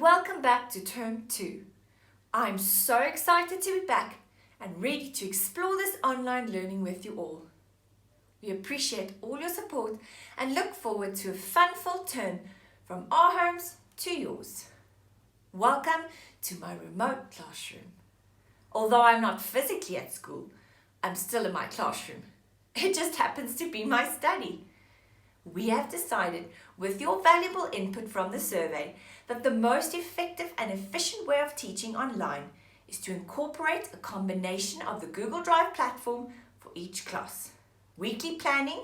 welcome back to Term 2. I'm so excited to be back and ready to explore this online learning with you all. We appreciate all your support and look forward to a fun-filled term from our homes to yours. Welcome to my remote classroom. Although I'm not physically at school, I'm still in my classroom. It just happens to be my study. We have decided, with your valuable input from the survey, that the most effective and efficient way of teaching online is to incorporate a combination of the Google Drive platform for each class, weekly planning,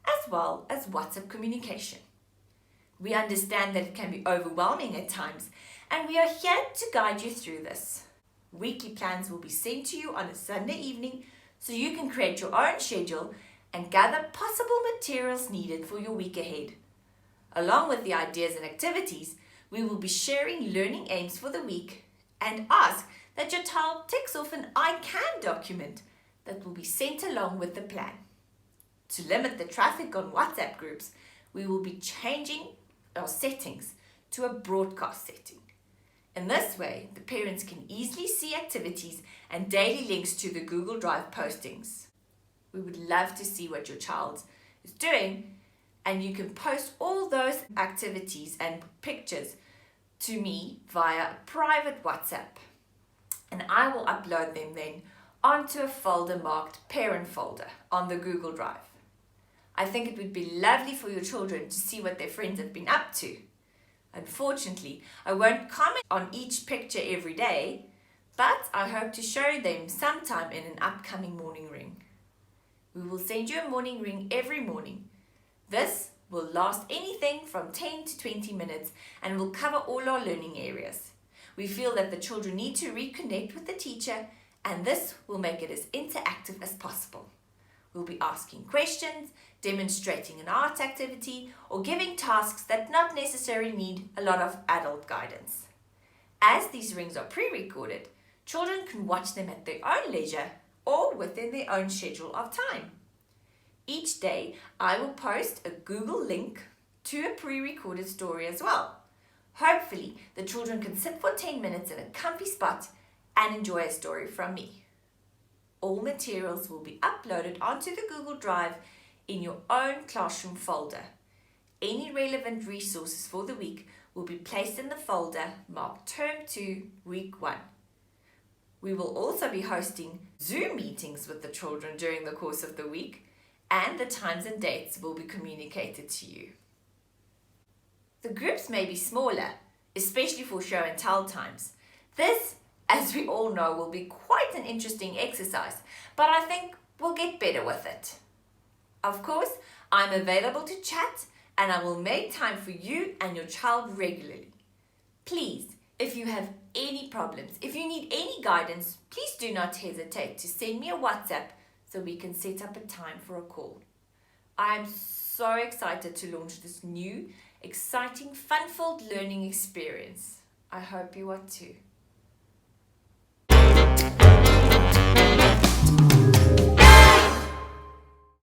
as well as WhatsApp communication. We understand that it can be overwhelming at times, and we are here to guide you through this. Weekly plans will be sent to you on a Sunday evening so you can create your own schedule and gather possible materials needed for your week ahead. Along with the ideas and activities, we will be sharing learning aims for the week and ask that your child ticks off an I can document that will be sent along with the plan. To limit the traffic on WhatsApp groups, we will be changing our settings to a broadcast setting. In this way, the parents can easily see activities and daily links to the Google Drive postings. We would love to see what your child is doing, and you can post all those activities and pictures to me via a private WhatsApp, and I will upload them then onto a folder marked Parent Folder on the Google Drive. I think it would be lovely for your children to see what their friends have been up to. Unfortunately, I won't comment on each picture every day, but I hope to show them sometime in an upcoming morning ring. We will send you a morning ring every morning. This will last anything from 10 to 20 minutes and will cover all our learning areas. We feel that the children need to reconnect with the teacher, and this will make it as interactive as possible. We'll be asking questions, demonstrating an art activity, or giving tasks that not necessarily need a lot of adult guidance. As these rings are pre-recorded, children can watch them at their own leisure or within their own schedule of time. Each day, I will post a Google link to a pre-recorded story as well. Hopefully, the children can sit for 10 minutes in a comfy spot and enjoy a story from me. All materials will be uploaded onto the Google Drive in your own classroom folder. Any relevant resources for the week will be placed in the folder marked Term 2, Week 1. We will also be hosting Zoom meetings with the children during the course of the week, and the times and dates will be communicated to you. The groups may be smaller, especially for show and tell times. This, as we all know, will be quite an interesting exercise, but I think we'll get better with it. Of course, I'm available to chat, and I will make time for you and your child regularly. Please, if you have any problems, if you need any guidance, please do not hesitate to send me a WhatsApp so we can set up a time for a call. I am so excited to launch this new, exciting, fun-filled learning experience. I hope you are too.